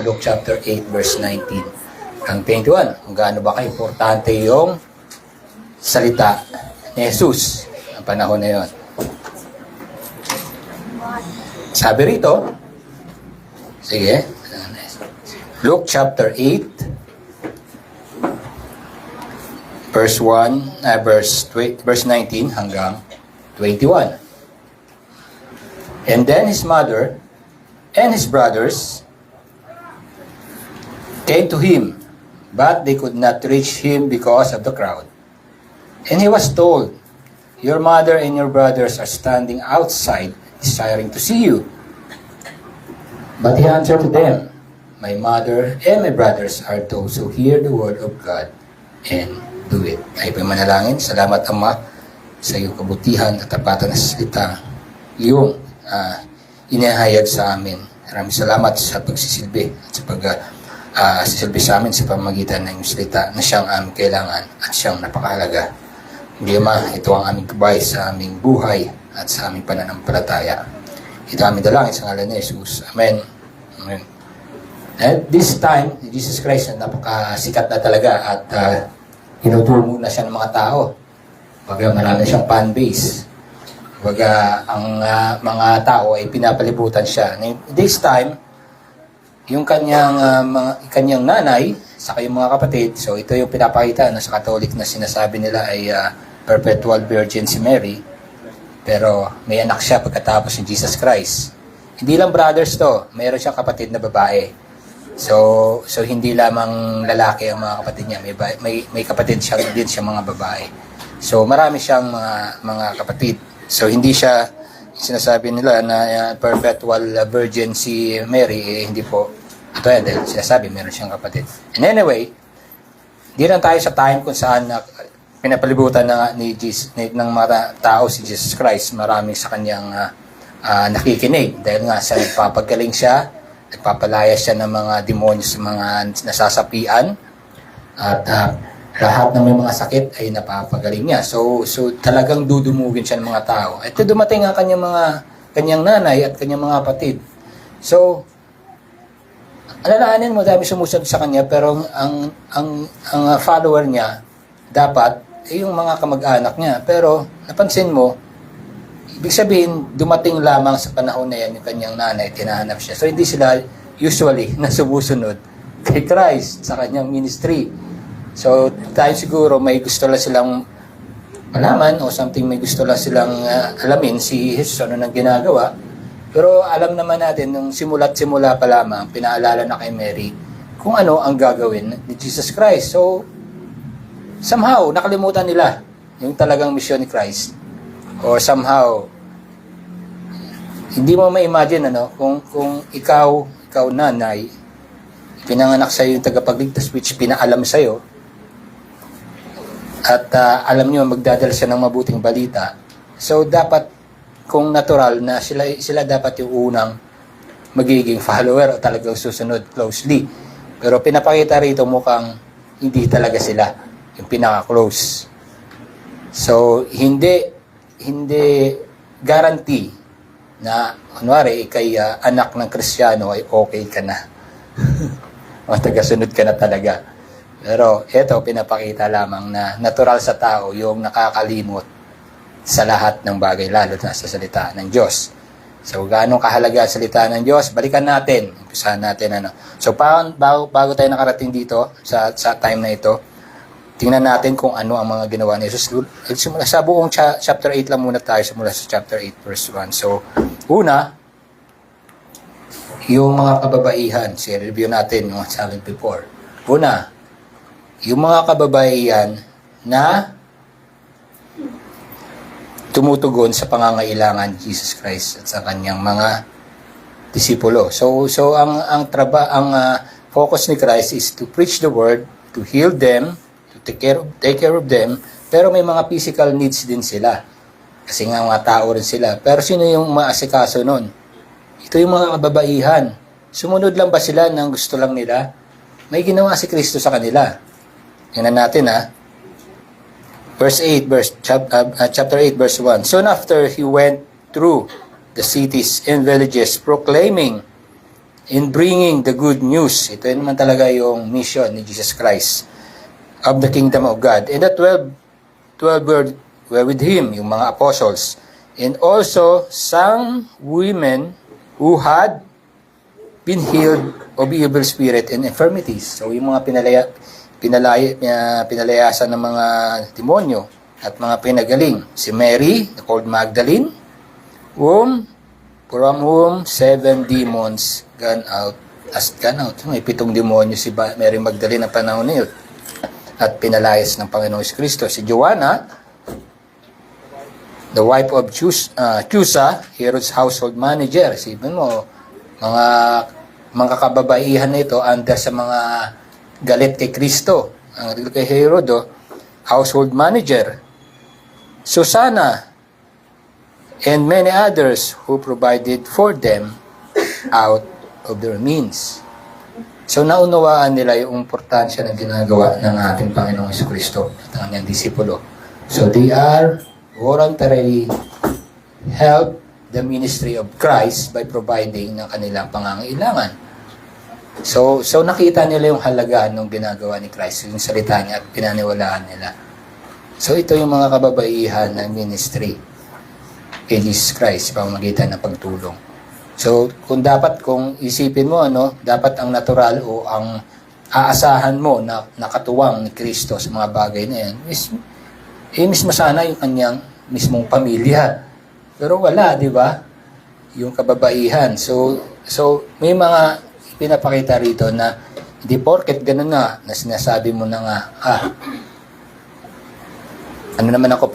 Luke chapter 8 verse 19 ang 21. Kung gaano ba ka-importante yung salita ni Jesus ang panahon na yon. Sabi rito, sige, Luke chapter 8 verse 19 hanggang 21. And then his mother and his brothers came to him, but they could not reach him because of the crowd. And he was told, "Your mother and your brothers are standing outside, desiring to see you." But he answered to them, "My mother and my brothers are those who hear the word of God and do it." Ay pamanalangin, salamat Ama sa iyong kabutihan at tapatan na salita, iyong inahayag sa amin. Maraming salamat sa pagsisilbi at sa sisilbi sa amin sa pamamagitan ng iyong salita na siyang aming kailangan at siyang napakahalaga. Hindi Ama, ito ang aming gabay sa aming buhay at sa aming pananampalataya. Ito aming dalangin sa ngalan ni Jesus. Amen. Amen. At this time, Jesus Christ na napakasikat na talaga at tinuturo na siya ng mga tao. Baga marami siyang fan base. Baga ang mga tao ay pinapalibutan siya. This time, yung kanyang nanay sa kanyang mga kapatid, so ito yung pinapakita na sa Catholic na sinasabi nila ay perpetual virgin si Mary, pero may anak siya pagkatapos ni Jesus Christ. Hindi lang brothers to, mayroon siyang kapatid na babae. So hindi lamang lalaki ang mga kapatid niya, may kapatid siya din siya mga babae. So marami siyang mga kapatid. So hindi siya sinasabi nila na perpetual virgin si Mary, hindi po. Ito yan, dahil sinasabi, meron siyang kapatid. And anyway, di lang tayo sa time kung saan pinapalibutan ng mga tao si Jesus Christ. Marami sa kanyang nakikinig. Dahil nga sa nagpapagaling siya, nagpapalaya siya ng mga demonyo sa mga nasasapian. At lahat ng may mga sakit ay napapagaling niya. So talagang dudumugin siya ng mga tao. Ito dumating ang kanyang nanay at kanyang mga kapatid. So alalahanin mo, dami sumusunod sa kanya, pero ang follower niya dapat yung mga kamag-anak niya. Pero napansin mo, ibig sabihin dumating lamang sa panahon na yan yung kanyang nanay, tinahanap siya. So hindi sila usually na sumusunod kay Christ sa kanyang ministry. So, tayo siguro may gusto lang silang malaman o something may gusto lang silang alamin si Jesus ano nang ginagawa. Pero alam naman natin, nung simula't-simula pa lamang, pinaalala na kay Mary kung ano ang gagawin ni Jesus Christ. So, somehow, nakalimutan nila yung talagang mission ni Christ. Or somehow, hindi mo ma-imagine kung ikaw nanay, pinanganak sa'yo yung tagapagligtas which pinaalam sa'yo, at alam niyo magdadala siya ng mabuting balita. So dapat kung natural na sila dapat yung unang magiging follower o talagang susunod closely. Pero pinapakita rito mukhang hindi talaga sila yung pinaka-close. So hindi guarantee na kunwari kay anak ng Kristiyano ay okay ka na. O tagasunod ka na talaga. Pero ito, pinapakita lamang na natural sa tao yung nakakalimot sa lahat ng bagay, lalo na sa salita ng Diyos. So, gaano kahalaga ang salita ng Diyos? Balikan natin. Umpisahan natin. So, bago tayo nakarating dito sa time na ito, tingnan natin kung ano ang mga ginawa ni Jesus. Sa buong chapter 8 lang muna tayo, simula sa chapter 8 verse 1. So, una, yung mga kababaihan. I-review natin yung sabi before. Una, yung mga kababaihan na tumutugon sa pangangailangan ni Jesus Christ at sa kanyang mga disipulo. So ang focus ni Christ is to preach the word, to heal them, to take care of them, pero may mga physical needs din sila. Kasi nga mga tao rin sila. Pero sino yung maasikaso nun? Ito yung mga kababaihan. Sumunod lang ba sila ng gusto lang nila? May ginawa si Kristo sa kanila. Tingnan natin chapter 8 verse 1. Soon after he went through the cities and villages proclaiming in bringing the good news. Ito naman talaga yung mission ni Jesus Christ of the kingdom of God. And the 12 were with him, yung mga apostles. And also some women who had been healed of evil spirit and infirmities. So yung mga pinalayasan ng mga demonyo at mga pinagaling. Si Mary, called Magdalene, from whom 7 demons gone out. May 7 demonyo si Mary Magdalene na panahon na yun. At pinalayas ng Panginoong Kristo. Si Joanna, the wife of Chusa, Herod's household manager. Sipin mo, mga kababaihan na ito under sa mga galit kay Kristo. Ang kay Herod, household manager. Susanna, and many others who provided for them out of their means. So naunawaan nila yung importansya ng ginagawa ng ating Panginoong Kristo at ang kanyang disipulo. So they are voluntarily help the ministry of Christ by providing ng kanilang pangangailangan. So nakita nila yung halaga ng ginagawa ni Christ, yung salita niya at pinaniwalaan nila. So ito yung mga kababaihan ng ministry kay Jesus Christ, pamamagitan ng pagtulong. So kung isipin mo, dapat ang natural o ang aasahan mo na nakatuwang ni Kristo sa mga bagay na yan, mismo sana yung kanyang mismong pamilya. Pero wala, di ba? Yung kababaihan. So may mga pinapakita rito na hindi porket ganun na sinasabi mo na nga, ano naman ako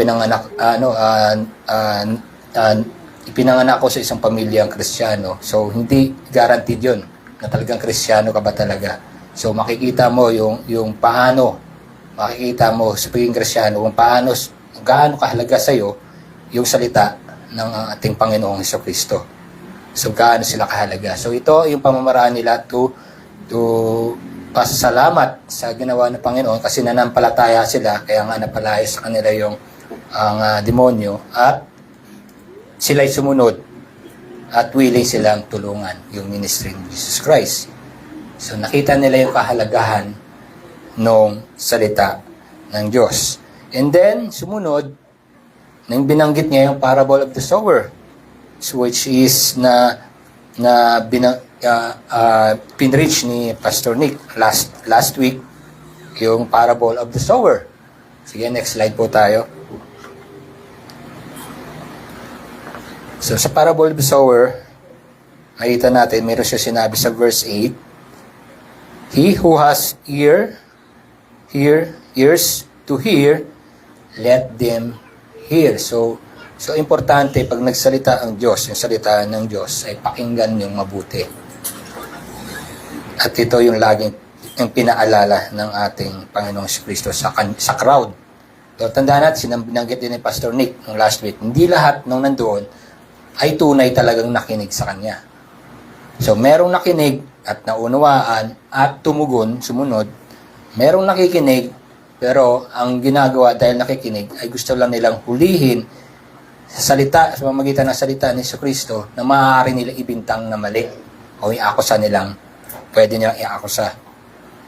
ipinanganak ko sa isang pamilyang Kristiyano. So hindi guaranteed yun na talagang Kristiyano ka ba talaga. So makikita mo yung paano, makikita mo sa pagiging Kristiyano kung gaano kahalaga sa iyo yung salita ng ating Panginoong Jesucristo. So gaano sila kahalaga. So ito yung pamamaraan nila to pasasalamat sa ginawa ng Panginoon kasi nanampalataya sila, kaya nga napalaya sa kanila ang demonyo at sila'y sumunod at willing silang tulungan yung ministry ni Jesus Christ. So nakita nila yung kahalagahan ng salita ng Diyos. And then sumunod nang binanggit niya yung parable of the sower, which is pinreach ni Pastor Nick last week, yung parable of the sower. Sige, next slide po tayo. So sa parable of the sower, makita natin, meron siya sinabi sa verse 8, he who has ears to hear, let them hear. So importante pag nagsalita ang Diyos, yung salita ng Diyos ay pakinggan yung mabuti. At ito yung laging yung pinaalala ng ating Panginoong Kristo sa crowd. So tandaan natin, binanggit din ni Pastor Nick nung last week, hindi lahat nung nandoon ay tunay talagang nakinig sa Kanya. So merong nakinig at naunawaan at sumunod. Merong nakikinig, pero ang ginagawa dahil nakikinig ay gusto lang nilang hulihin sa pamamagitan ng salita ni Jesucristo na maaari nila ibintang na mali o iakusa nilang pwede nilang iakusa.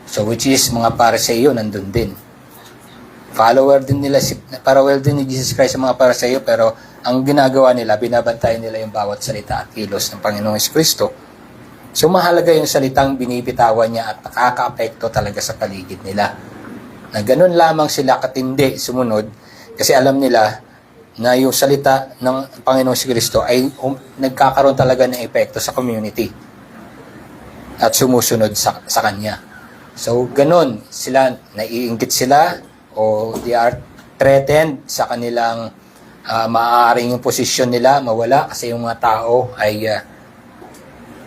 So which is mga Pariseo nandun din. Follower din ni Jesus Christ sa mga Pariseo, pero ang ginagawa nila, binabantayan nila yung bawat salita at kilos ng Panginoong Jesucristo. So mahalaga yung salitang binibitawan niya at nakaka-apekto talaga sa paligid nila. Na ganun lamang sila katindi sumunod kasi alam nila na yung salita ng Panginoong Kristo ay nagkakaroon talaga ng epekto sa community at sumusunod sa Kanya. So, ganun sila, naiinggit sila o they are threatened sa kanilang maaaring yung posisyon nila mawala kasi yung mga tao ay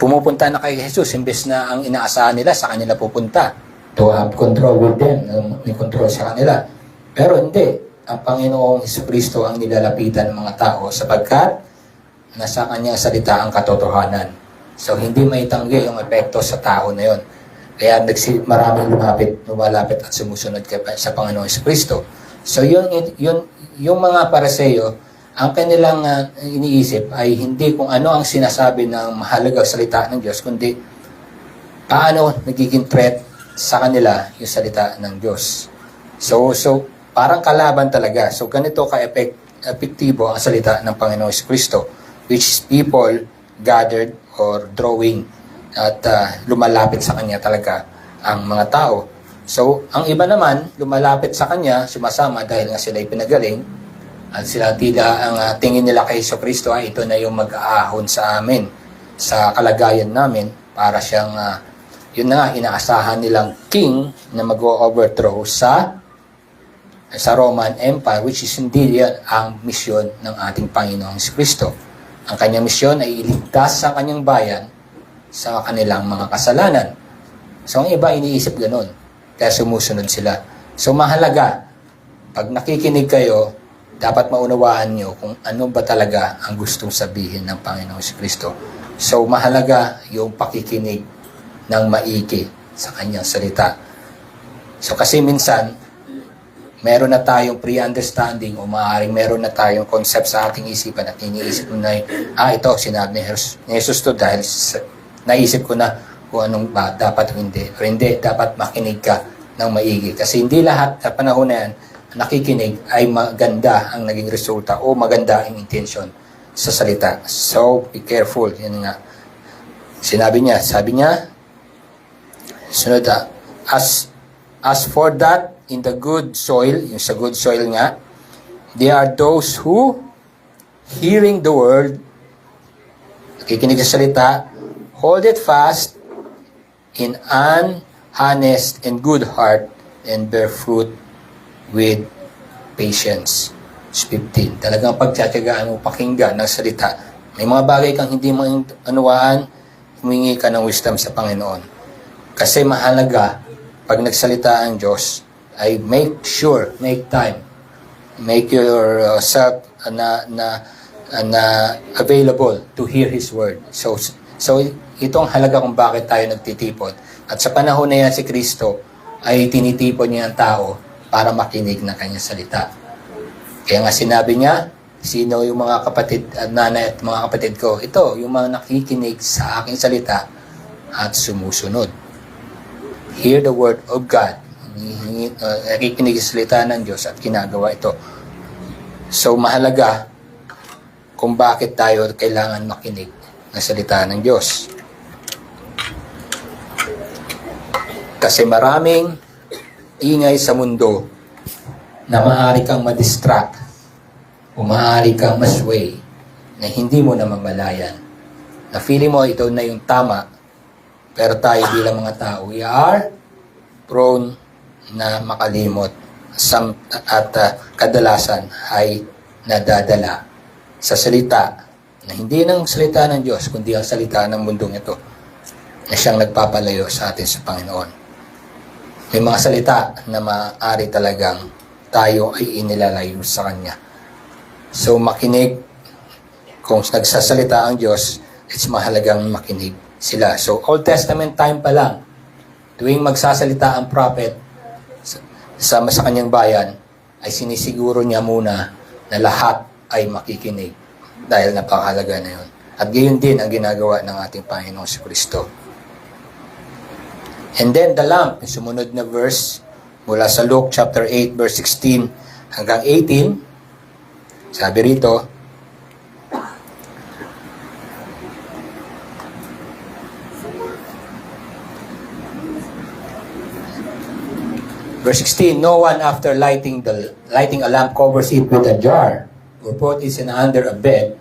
pumupunta na kay Jesus imbes na ang inaasahan nila sa kanila pupunta to have control with them, may control sa kanila. Pero hindi. Ang Panginoong Jesucristo ang nilalapitan ng mga tao sapagkat nasa kanyang salita ang katotohanan. So, hindi maitanggi yung epekto sa tao na yon. Kaya maraming lumalapit at sumusunod sa Panginoong Jesucristo. So, yung mga Pariseo, ang kanilang iniisip ay hindi kung ano ang sinasabi ng mahalagang salita ng Diyos, kundi paano nagiging threat sa kanila yung salita ng Diyos. So parang kalaban talaga. So ganito ka-epektibo ang salita ng Panginoong Kristo, which is people gathered or drawing at lumalapit sa Kanya talaga ang mga tao. So, ang iba naman, lumalapit sa Kanya, sumasama dahil nga sila ay pinagaling at sila tila ang tingin nila kay Kristo ay ito na yung mag-aahon sa amin, sa kalagayan namin, para siyang, yun na nga, inaasahan nilang king na mag-overthrow sa Roman Empire, which is hindi yan ang misyon ng ating Panginoong Kristo. Ang kanyang misyon ay iligtas sa kanyang bayan sa kanilang mga kasalanan. So, ang iba iniisip ganun, kaya sumusunod sila. So, mahalaga, pag nakikinig kayo, dapat maunawaan nyo kung ano ba talaga ang gustong sabihin ng Panginoong Kristo. So, mahalaga yung pakikinig ng maigi sa kanyang salita. So, kasi minsan, meron na tayong pre-understanding o maaaring meron na tayong concept sa ating isipan at iniisip mo na ito, sinabi ni Jesus to dahil naisip ko na kung anong ba dapat o hindi. O hindi, dapat makinig ka ng maigi. Kasi hindi lahat sa panahon na yan, nakikinig ay maganda ang naging resulta o maganda ang intention sa salita. So, be careful. Yan nga. Sabi niya, sunod as for that, in the good soil, yung sa good soil nga, they are those who, hearing the word, nakikinig sa salita, hold it fast in an honest and good heart and bear fruit with patience. 15. Talagang pagtsatsagaan mo pakinggan ng salita. May mga bagay kang hindi maunawaan, humingi ka ng wisdom sa Panginoon. Kasi mahalaga, pag nagsalita ang Diyos, ay make time, make yourself available to hear His word. So itong halaga kung bakit tayo nagtitipon. At sa panahon na yan si Kristo ay tinitipon niya ang tao para makinig ng kanyang salita. Kaya nga sinabi niya, sino yung mga kapatid at nanay at mga kapatid ko? Ito, yung mga nakikinig sa aking salita at sumusunod. Hear the word of God. Nakikinig sa salita ng Diyos at ginagawa ito. So mahalaga kung bakit tayo kailangan makinig ng salita ng Diyos. Kasi maraming ingay sa mundo na maaari kang madistract o maaari kang masway na hindi mo na mamalayan. Na feeling mo ito na yung tama, pero tayo bilang mga tao, we are prone na makalimot at kadalasan ay nadadala sa salita na hindi ng salita ng Diyos, kundi ang salita ng mundong ito na siyang nagpapalayo sa atin sa Panginoon. May mga salita na maaari talagang tayo ay inilalayo sa Kanya. So makinig, kung nagsasalita ang Diyos, it's mahalagang makinig sila. So Old Testament time pa lang, tuwing magsasalita ang prophet sa kanyang bayan, ay sinisiguro niya muna na lahat ay makikinig dahil napakahalaga na yun. At gayon din ang ginagawa ng ating Panginoong si Kristo. And then the lamp, yung sumunod na verse, mula sa Luke chapter 8 verse 16 hanggang 18, sabi rito, verse 16, no one after lighting a lamp covers it with a jar or put it under a bed,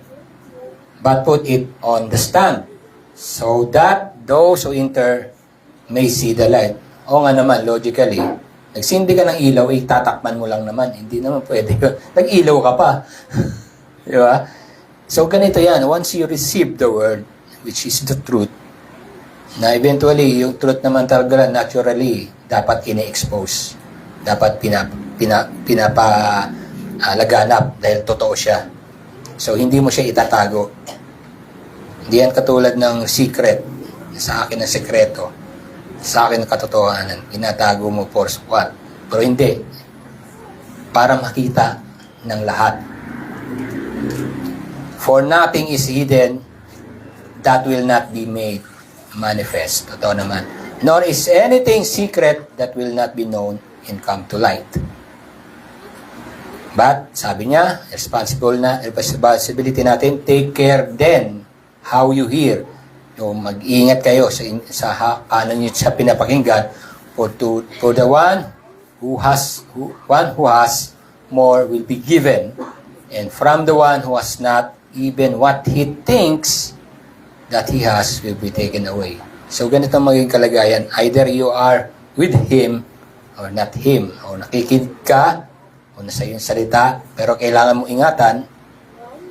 but put it on the stand, so that those who enter may see the light. O nga naman, logically, nagsindi ka ng ilaw, tatakpan mo lang naman. Hindi naman pwede. Nag-ilaw ka pa. Di ba? So, ganito yan. Once you receive the word, which is the truth, na eventually, yung truth naman talaga naturally, dapat ine-expose. Dapat pinapalaganap dahil totoo siya. So, hindi mo siya itatago. Hindi yan katulad ng secret. Sa akin ang sekreto. Sa akin ang katotohanan. Inatago mo for what? Pero hindi. Para makita ng lahat. For nothing is hidden that will not be made manifest. Totoo naman. Nor is anything secret that will not be known and come to light. But, sabi niya, responsibility natin, take care then how you hear. Mag-ingat kayo sa kanan nyo sa pinapakinggan. For the one who has more will be given, and from the one who has not, even what he thinks that he has will be taken away. So ganito ang maging kalagayan. Either you are with him or not him. O nakikinig ka o nasa iyong salita, pero kailangan mong ingatan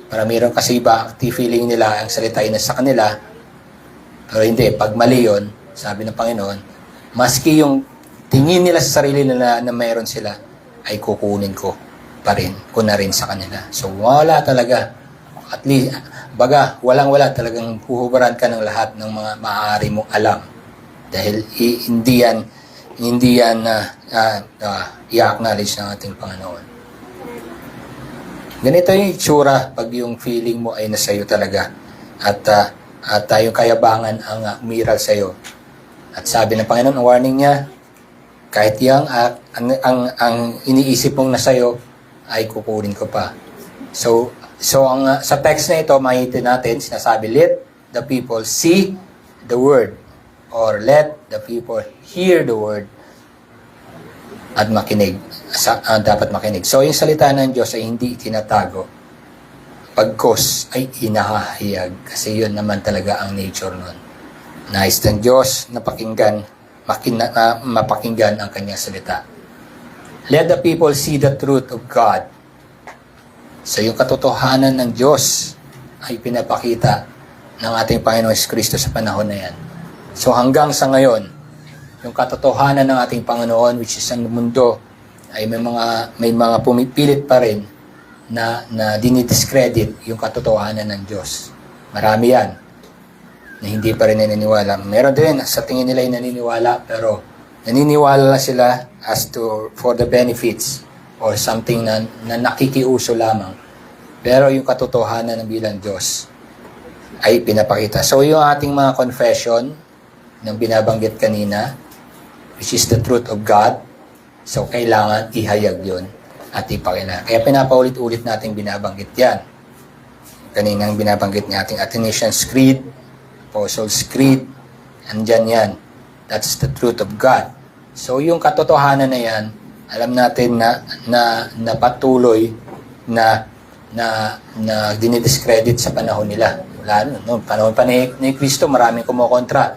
para mayroon kasi iba, feeling nila ang salita ay nasa kanila. Pero hindi, pag mali yun, sabi ng Panginoon, maski yung tingin nila sa sarili nila na mayroon sila, ay kukunin ko pa rin, ko na rin sa kanila. So wala talaga. At least, walang-wala talagang huhubaran ka ng lahat ng mga maaari mong alam. Dahil hindi yan i-acknowledge ng ating Panginoon. Ganito yung itsura pag yung feeling mo ay nasa iyo talaga. At yung kayabangan ang umiral sa iyo. At sabi ng Panginoon, ang warning niya, kahit yang ang iniisip mong nasa iyo ay kukunin ko pa. So sa text na ito, makikita natin, sinasabi, let the people see the word, or let the people hear the word, at makinig. Dapat makinig. So, yung salita ng Diyos ay hindi itinatago. Pagkos ay inahahayag. Kasi yun naman talaga ang nature nun. Nais ng Diyos na mapakinggan ang kanyang salita. Let the people see the truth of God. So, yung katotohanan ng Diyos ay pinapakita ng ating Panginoon Kristo sa panahon na yan. So, hanggang sa ngayon, yung katotohanan ng ating Panginoon, which is ang mundo, ay may mga pumipilit pa rin na dinidiscredit yung katotohanan ng Diyos. Marami yan na hindi pa rin naniniwala. Meron din sa tingin nila ay naniniwala, pero naniniwala sila for the benefits or something na nakikiuso lamang. Pero yung katotohanan ng bilang Diyos ay pinapakita. So yung ating mga confession ng binabanggit kanina, which is the truth of God, so kailangan ihayag yun at ipakita. Kaya pinapaulit-ulit natin binabanggit yan. Kaninang binabanggit niya ating Athanasian's Creed, Apostles' Creed, andyan yan. That's the truth of God. So yung katotohanan na yan, alam natin na patuloy na dinidiscredit sa panahon nila. Panahon pa ni Kristo, maraming kumukontra.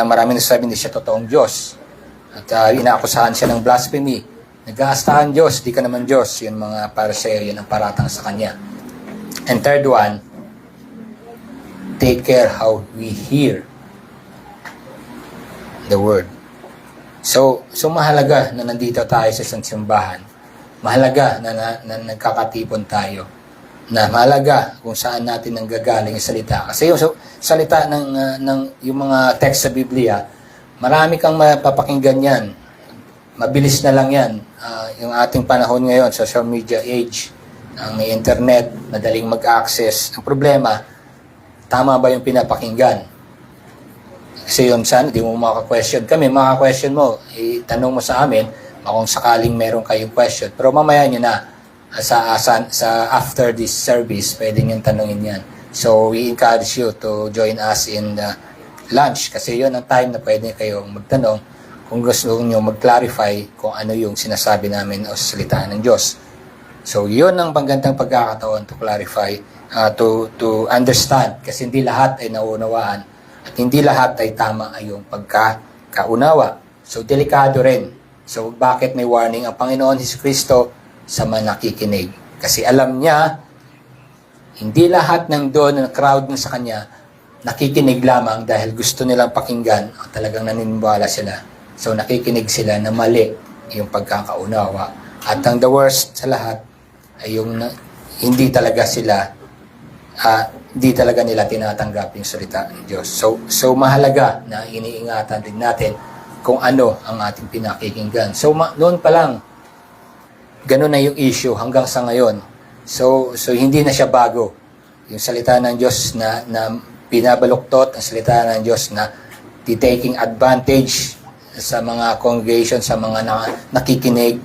Maraming nasasabi hindi siya totoong Diyos. At inaakusahan siya ng blasphemy. Nag-aastahan Diyos, di ka naman Diyos. Yun mga Pariseo, yun ang paratang sa kanya. And third one, take care how we hear the word. So mahalaga na nandito tayo sa isang simbahan. Mahalaga na nagkakatipon tayo. Na mahalaga kung saan natin nanggagaling yung salita. Kasi yung salita ng yung mga text sa Biblia, marami kang mapapakinggan yan. Mabilis na lang yan. Yung ating panahon ngayon, social media age, ang internet, madaling mag-access. Ang problema, tama ba yung pinapakinggan? Kasi yun, sana, di mo maka-question. Kami, maka-question mo, itanong mo sa amin, kung sakaling meron kayong question. Pero mamaya nyo na, sa after this service, pwede nyo tanongin yan. So, we encourage you to join us in the lunch. Kasi yun ang time na pwede kayong magtanong kung gusto nyo mag-clarify kung ano yung sinasabi namin o salita ng Diyos. So, yun ang magandang pagkakataon to clarify, to understand. Kasi hindi lahat ay nauunawaan. At hindi lahat ay tama ay yung pagkakaunawa. So, delikado rin. So, bakit may warning ang Panginoon Jesucristo sa mga nakikinig? Kasi alam niya, hindi lahat ng doon ng crowd na sa Kanya nakikinig lamang dahil gusto nilang pakinggan o talagang naniniwala sila. So, nakikinig sila na mali yung pagkakaunawa. At ang the worst sa lahat ay yung hindi talaga nila tinatanggap yung salita ng Diyos. So mahalaga na iniingatan din natin kung ano ang ating pinakikinggan. So noon pa lang, ganun na yung issue hanggang sa ngayon. So hindi na siya bago. Yung salita ng Diyos na binabaluktot ang salita ng Diyos na taking advantage sa mga congregation, sa mga nakikinig.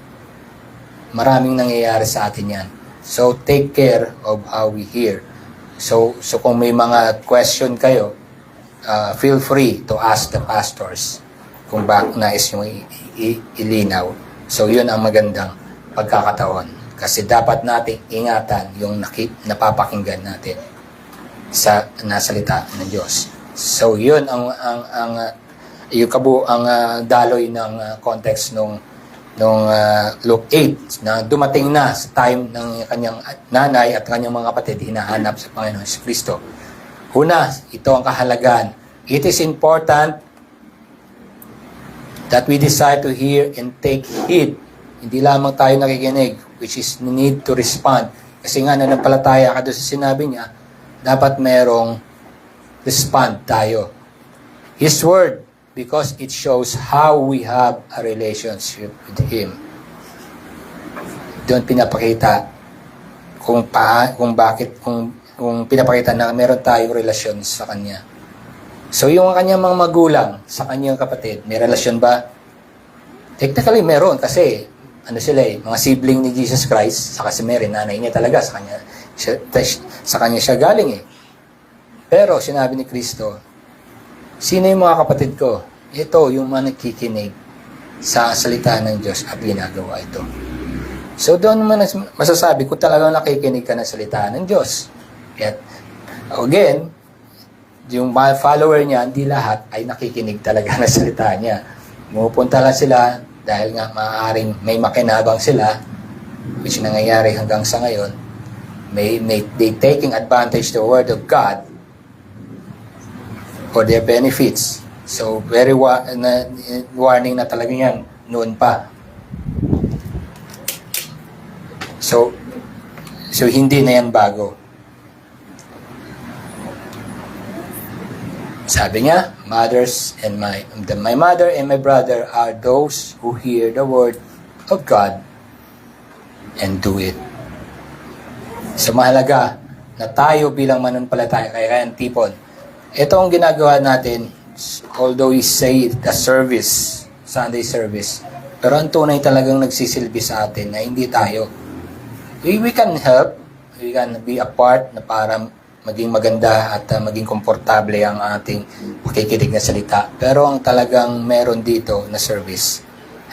Maraming nangyayari sa atin yan. So, take care of how we hear. So kung may mga question kayo, feel free to ask the pastors kung nais nyo ilinaw. So, yun ang magandang pagkakataon. Kasi dapat nating ingatan yung napapakinggan natin sa nasalita ng Diyos. So, yun ang daloy ng context nung Luke 8 na dumating na sa time ng kanyang nanay at kanyang mga kapatid hinahanap sa Panginoon Kristo. Una, ito ang kahalagan. It is important that we decide to hear and take heed. Hindi lamang tayo nakikinig, which is need to respond. Kasi nga nanampalataya ka doon sa sinabi niya, dapat merong respond tayo. His word, because it shows how we have a relationship with Him. Doon pinapakita kung pinapakita na meron tayong relasyon sa Kanya. So yung kanyang mga magulang sa kanyang kapatid, may relasyon ba? Technically meron kasi sila mga sibling ni Jesus Christ, saka si Mary, nanay niya talaga sa kanya siya galing eh. Pero sinabi ni Kristo, sino yung mga kapatid ko? Ito yung mga nakikinig sa salita ng Diyos at ginagawa ito. So doon naman masasabi kung talagang nakikinig ka ng salita ng Diyos. At again, yung mga follower niya, hindi lahat ay nakikinig talaga ng salita niya. Pumupunta lang sila dahil nga maaaring may makinabang sila, which nangyayari hanggang sa ngayon. They taking advantage the Word of God for their benefits. So, very warning na talaga yan noon pa. So hindi na yan bago. Sabi niya, my mother and my brother are those who hear the word of God and do it. So mahalaga na tayo bilang mananampalataya, kaya tipon. Ito ang ginagawa natin, although we say the service, Sunday service, pero ang tunay talagang nagsisilbi sa atin na hindi tayo. We can help, we can be a part na para maging maganda at maging komportable ang ating pakikinig na salita. Pero ang talagang meron dito na service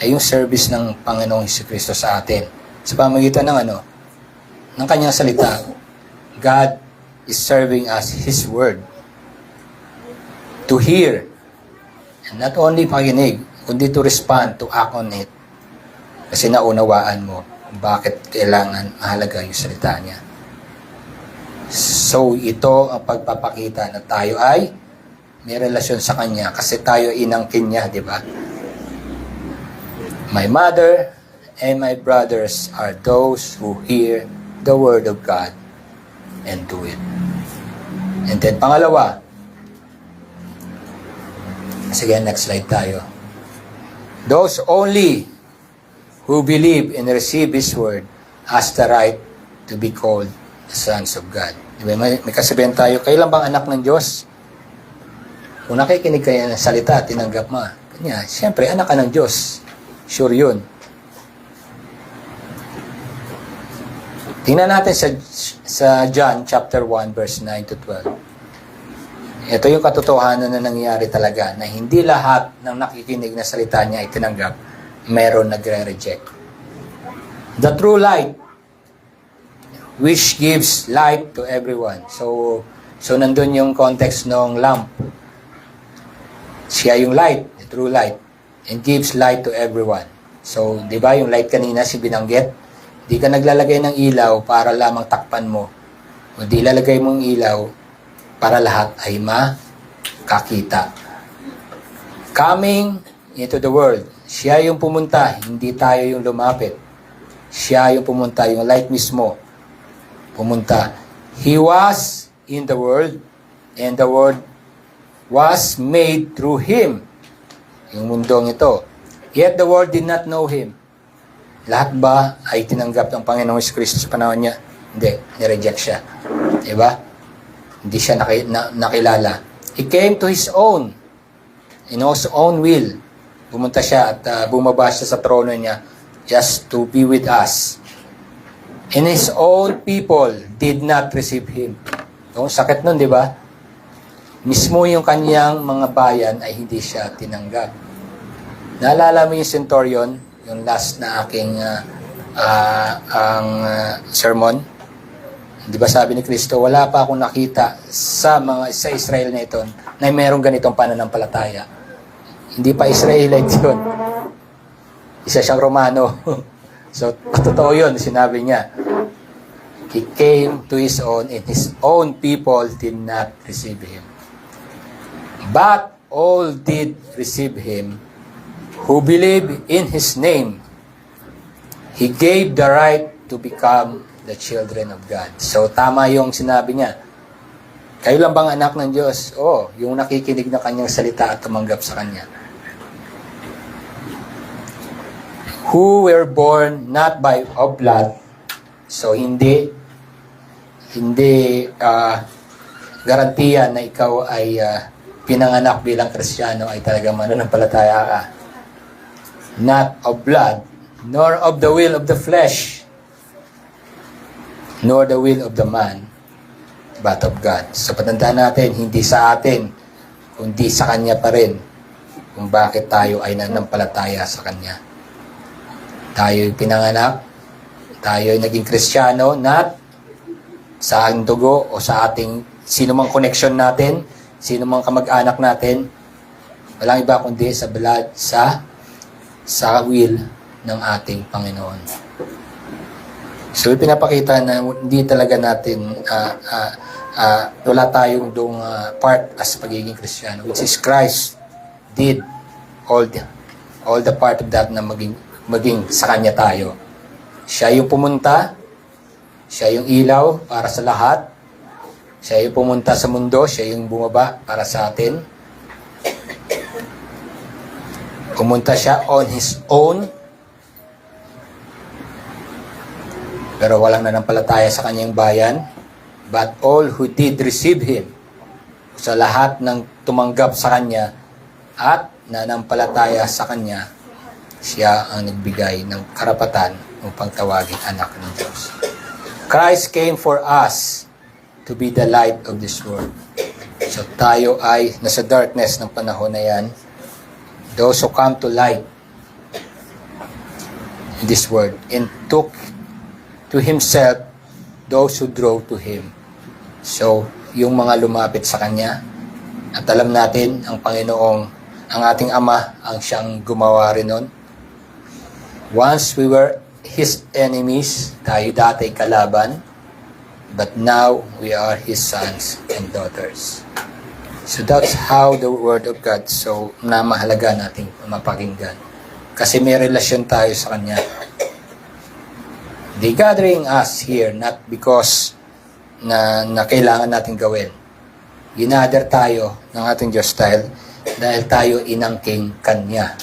ay yung service ng Panginoong Jesucristo sa atin. Sa pamamagitan ng kanyang salita, God is serving us His Word to hear. And not only pakinig, kundi to respond, to act on it. Kasi naunawaan mo bakit kailangan mahalaga yung salita niya. So, ito ang pagpapakita na tayo ay may relasyon sa Kanya kasi tayo inangkin niya, di ba? My mother and my brothers are those who hear the Word of God and do it. And then, pangalawa, sige, next slide tayo. Those only who believe and receive His Word has the right to be called the sons of God. Diba? May kasabihan tayo, kailan bang anak ng Diyos? Kung nakikinig kayo ng salita, tinanggap mo. Kanya, siyempre, anak ka ng Diyos. Sure yun. Tingnan natin sa John chapter 1 verse 9 to 12. Ito yung katotohanan na nangyayari talaga, na hindi lahat ng nakikinig na salita niya ay tinanggap, meron nagre-reject. The true light, which gives light to everyone. So nandun yung context ng lamp. Siya yung light, the true light, and gives light to everyone. So, di ba yung light kanina si binanggit? Di ka naglalagay ng ilaw para lamang takpan mo. O di lalagay mong ilaw para lahat ay makakita. Coming into the world. Siya yung pumunta, hindi tayo yung lumapit. Siya yung pumunta, yung light mismo. Pumunta. He was in the world, and the world was made through Him. Yung mundong ito. Yet the world did not know Him. Lahat ba ay tinanggap ng Panginoong Kristo sa panahon niya? Hindi. Nireject siya. Diba? Hindi siya nakilala. He came to His own, in His own will. Pumunta siya at bumaba siya sa trono niya just to be with us. And His own people did not receive Him. Yung sakit nun, di ba? Mismo yung kanyang mga bayan ay hindi siya tinanggap. Naalala mo yung centurion, yung last na aking sermon? Di ba sabi ni Kristo, wala pa akong nakita sa Israel na ito na mayroong ganitong pananampalataya. Hindi pa Israelite yun. Isa siyang Romano. So, totoo yun, sinabi niya. He came to His own, and His own people did not receive Him. But all did receive Him who believe in His name. He gave the right to become the children of God. So, tama yung sinabi niya. Kayo lang bang anak ng Diyos? Oh, yung nakikinig na kanyang salita at tumanggap sa Kanya. Who were born not by of blood. So, hindi garantiya na ikaw ay pinanganak bilang Kristiyano ay talagang mananampalataya ka. Not of blood, nor of the will of the flesh, nor the will of the man, but of God. So, patandaan natin, hindi sa atin, kundi sa Kanya pa rin, kung bakit tayo ay nanampalataya sa Kanya. Tayo ay pinanganak, tayo ay naging Kristiyano, not sa ating dugo o sa ating sino mang connection natin, sino mang kamag-anak natin, walang iba kundi sa blood, sa will ng ating Panginoon. So, pinapakita na hindi talaga natin, wala tayong doong part as pagiging Kristiyano, which is Christ did all the part of that na maging sa Kanya tayo. Siya yung pumunta, siya yung ilaw para sa lahat, siya yung pumunta sa mundo, siya yung bumaba para sa atin. Pumunta siya on His own, pero walang nanampalataya sa Kanyang bayan. But all who did receive Him, sa lahat ng tumanggap sa Kanya at nanampalataya sa Kanya, siya ang nagbigay ng karapatan upang tawagin anak ng Diyos. Christ came for us to be the light of this world. So tayo ay nasa darkness ng panahon na yan. Those who come to light in this world and took to Himself those who drove to Him. So, yung mga lumapit sa Kanya, at alam natin, ang ating Ama, ang siyang gumawa rin nun. Once we were His enemies, tayo dati kalaban, but now we are His sons and daughters. So that's how the Word of God, so mahalaga nating mapakinggan. Kasi may relasyon tayo sa Kanya. They gathering us here not because na kailangan natin gawin. Ginather tayo ng ating Diyos dahil tayo inangking Kanya.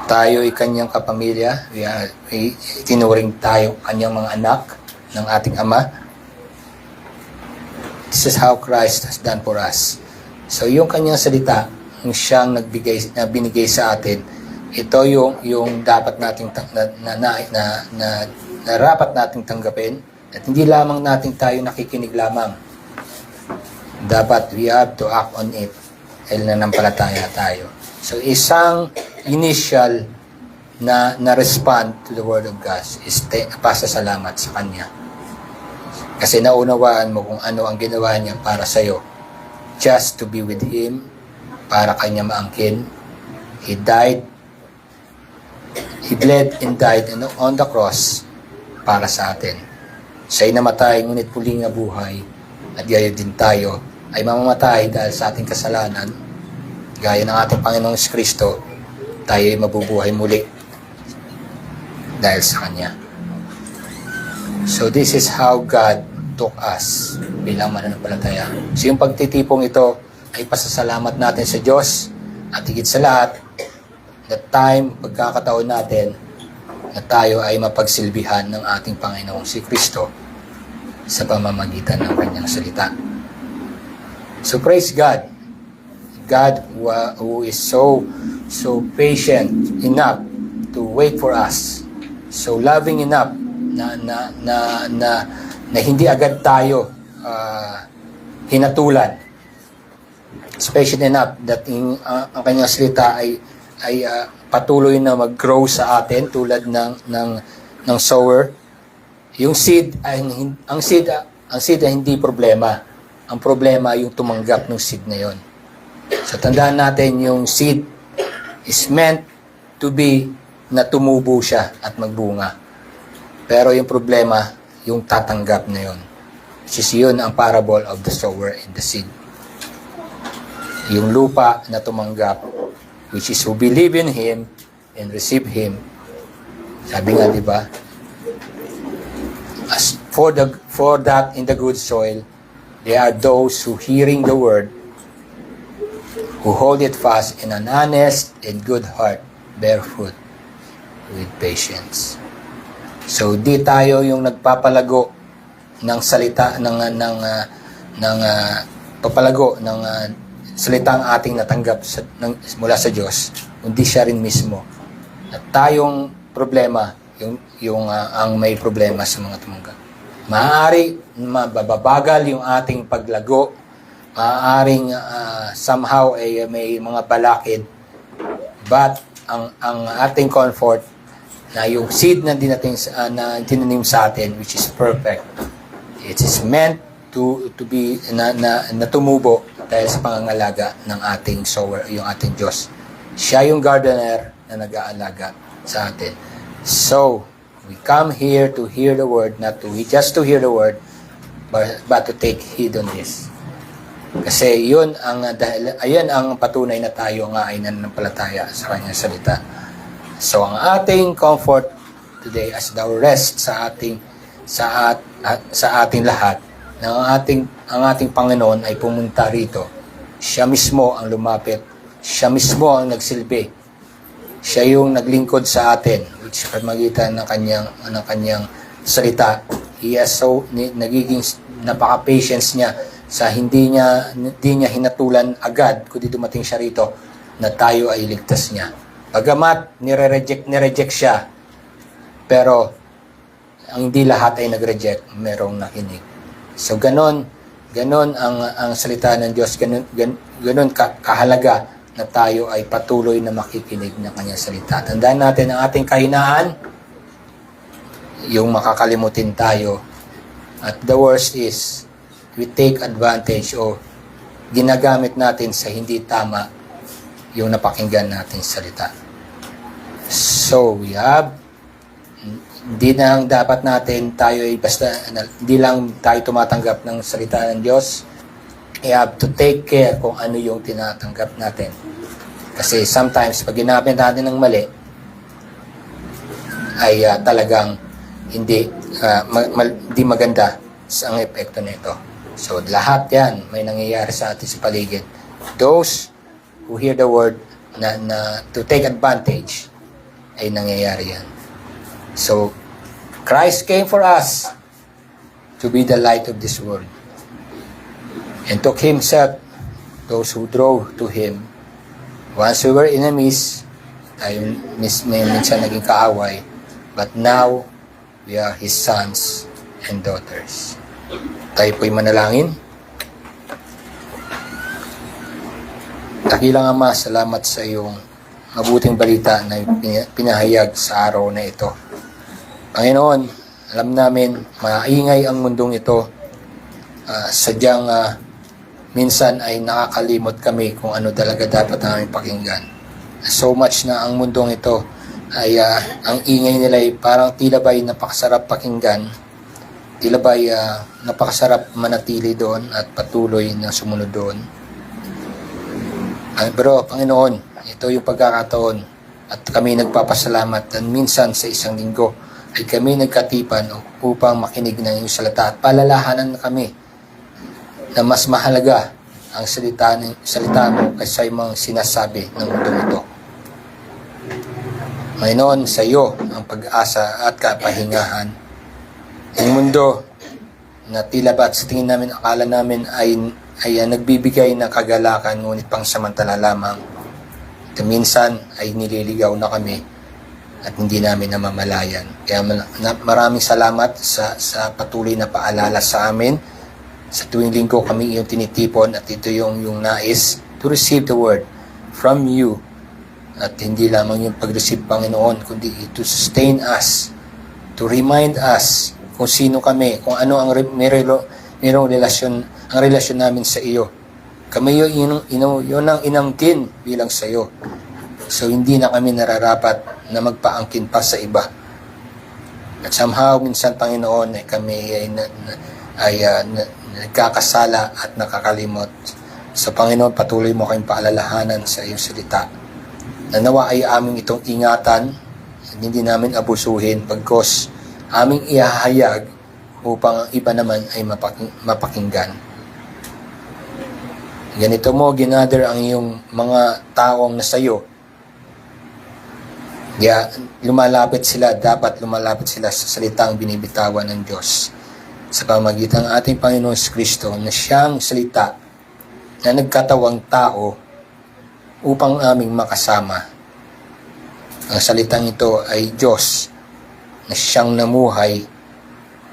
Tayo ay Kanyang kapamilya. Tinuring tayo Kanyang mga anak ng ating Ama. This is how Christ has done for us. So yung Kanyang salita, yung siyang binigay sa atin, ito yung dapat nating dapat nating tanggapin, at hindi lamang natin tayo nakikinig lamang. Dapat we have to act on it dahil nanampalataya tayo. So isang initial na respond to the Word of God is pasasalamat sa Kanya. Kasi naunawaan mo kung ano ang ginawa Niya para sa'yo. Just to be with Him, para Kanya maangkin. He died, He bled and died on the cross para sa atin. Siya'y namatay, ngunit muling nabuhay, at gayon din tayo ay mamamatay dahil sa ating kasalanan. Gaya ng ating Panginoong Kristo, tayo ay mabubuhay muli dahil sa Kanya. So this is how God took us bilang mananampalataya. So yung pagtitipong ito ay pasasalamat natin sa Diyos, at higit sa lahat, pagkakataon natin na tayo ay mapagsilbihan ng ating Panginoong si Kristo sa pamamagitan ng Kanyang salita. So praise God. God who is so patient enough to wait for us. So loving enough na hindi agad tayo hinatulan. Patient enough that ang kanyang salita ay patuloy na mag-grow sa atin tulad ng sower. Yung seed ay ang seed ay hindi problema. Ang problema ay yung tumanggap ng seed na yon. So tandaan natin yung seed is meant to be na tumubo siya at magbunga. Pero yung problema, yung tatanggap na yon. Which is yun ang parable of the sower and the seed. Yung lupa na tumanggap, which is who believe in Him and receive Him. Sabi nga, di ba? As for that in the good soil, they are those who hearing the word, who hold it fast in an honest and good heart, bear fruit with patience. So di tayo yung nagpapalago ng salita papalago ng salitang ating natanggap mula sa Diyos, kundi siya rin mismo. At tayong problema, ang may problema sa mga tumanggap. Maaari mababagal yung ating paglago, maaaring somehow ay may mga balakid, but ang ating comfort na yung seed na tinanim sa atin, which is perfect, it is meant to be na tumubo dahil sa pangangalaga ng ating sower, yung ating Diyos. Siya yung gardener na nag-aalaga sa atin. So, we come here to hear the word, not just to hear the word, but to take heed on this. Kasi yun ayan ang patunay na tayo nga ay nananampalataya sa kanyang salita. So, ang ating comfort today as the rest sa ating lahat, na ang ating Panginoon ay pumunta rito. Siya mismo ang lumapit. Siya mismo ang nagsilbi. Siya yung naglingkod sa atin, which pamagitan ng kanyang salita. Nagiging napaka-patience niya sa hindi niya hinatulan agad kundi dumating siya rito na tayo ay ligtas niya. Bagamat nireject siya, pero ang hindi lahat ay nag-reject, merong nakinig. So ganon ang salita ng Diyos, ganon kahalaga na tayo ay patuloy na makikinig ng kanyang salita. Tandaan natin ang ating kahinaan, yung makakalimutin tayo. At the worst is, we take advantage o ginagamit natin sa hindi tama yung napakinggan natin salita. So, hindi na dapat natin tayo ay basta, hindi lang tayo tumatanggap ng salita ng Diyos. We have to take care kung ano yung tinatanggap natin. Kasi sometimes, pag ginamit natin ng mali, ay talagang hindi maganda ang epekto nito. So, lahat yan may nangyayari sa atin sa paligid. Those who hear the word na to take advantage, ay nangyayari yan. So, Christ came for us to be the light of this world. And took Himself, those who drove to Him. Once we were enemies, tayo minsan naging kaaway, but now, we are His sons and daughters. Tayo po'y manalangin. Dakilang Ama, salamat sa iyong mabuting balita na pinahayag sa araw na ito. Panginoon, alam namin, maingay ang mundong ito. Sadyang minsan ay nakakalimot kami kung ano talaga dapat namin pakinggan. So much na ang mundong ito ay ang ingay nila ay parang tila ba'y napakasarap pakinggan, tila ba'y napakasarap manatili doon at patuloy na sumunod doon. Pero Panginoon, ito yung pagkakataon at kami nagpapasalamat na minsan sa isang linggo ay kami nagkatipan upang makinig ng iyong salita at palalahanan kami na mas mahalaga ang salita mo kaysa yung mga sinasabi ng mundong ito. Mayroon sa iyo ang pag-asa at kapahingahan. Ang mundo na tila ba sa tingin namin, akala namin ay ay nagbibigay ng kagalakan ngunit pangsamantala lamang. At minsan ay nililigaw na kami at hindi namin namamalayan. Kaya maraming salamat sa patuloy na paalala sa amin. Sa tuwing linggo kami yung tinitipon at ito yung nais to receive the word from you. At hindi lamang yung pag-receive, Panginoon, kundi to sustain us, to remind us kung sino kami, kung ano ang mayroong relasyon, ang relasyon namin sa iyo. Kami yun ang inangkin bilang sa iyo. So hindi na kami nararapat na magpaangkin pa sa iba. At somehow, minsan, Panginoon, kami ay nagkakasala at nakakalimot. So Panginoon, patuloy mo kayong paalalahanan sa iyong salita. Nawa ay aming itong ingatan, hindi namin abusuhin, pagkos aming ihahayag upang ang iba naman ay mapakinggan. Ganito mo, ginather ang iyong mga taong nasa iyo. Kaya dapat lumalapit sila sa salitang binibitawan ng Diyos sa pamagitan ng ating Panginoon Kristo na siyang salita na nagkatawang tao upang aming makasama. Ang salitang ito ay Diyos na siyang namuhay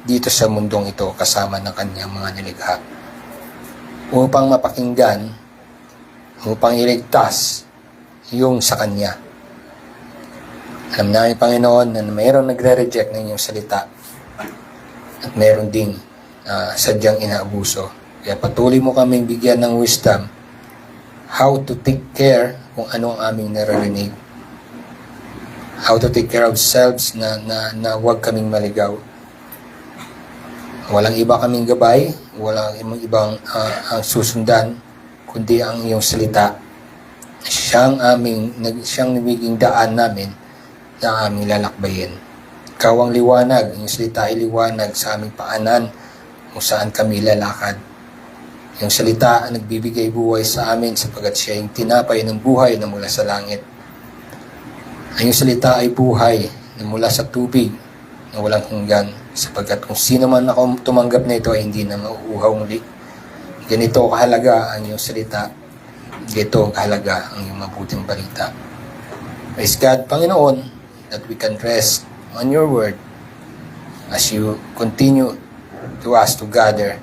dito sa mundong ito kasama ng kanyang mga nilikha upang mapakinggan, upang iligtas yung sa kanya. Alam namin, Panginoon, na mayroong nagre-reject ng iyong salita at mayroon ding sadyang inaabuso. Kaya patuloy mo kaming bigyan ng wisdom how to take care kung ano ang aming naririnig. How to take care of ourselves na huwag kaming maligaw. Walang iba kaming gabay, walang ibang susundan, kundi ang iyong salita. Siyang nagiging daan namin na aming lalakbayin. Ikaw ang liwanag, ang salita ay liwanag sa aming paanan kung saan kami lalakad. Yung salita ang nagbibigay buhay sa amin sapagkat siya yung tinapay ng buhay na mula sa langit. Ang iyong salita ay buhay na mula sa tubig na walang hanggan sapagkat kung sino man ako tumanggap na ito ay hindi na mauuhaw muli. Ganito kahalaga ang iyong salita. Ganito kahalaga ang iyong mabuting balita. Praise God, Panginoon, that we can rest on your word as you continue to us to gather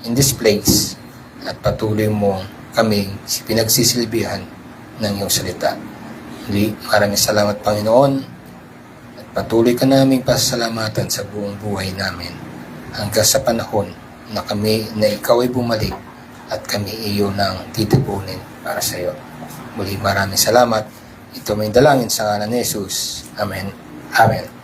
in this place at patuloy mo kaming pinagsisilbihan ng iyong salita. Maraming salamat, Panginoon, at patuloy ka naming pasalamatan sa buong buhay namin hanggang sa panahon na ikaw ay bumalik at kami iyo nang titipunin para sa iyo. Muli maraming salamat. Ito may dalangin sa ngalan ni Jesus. Amen. Amen.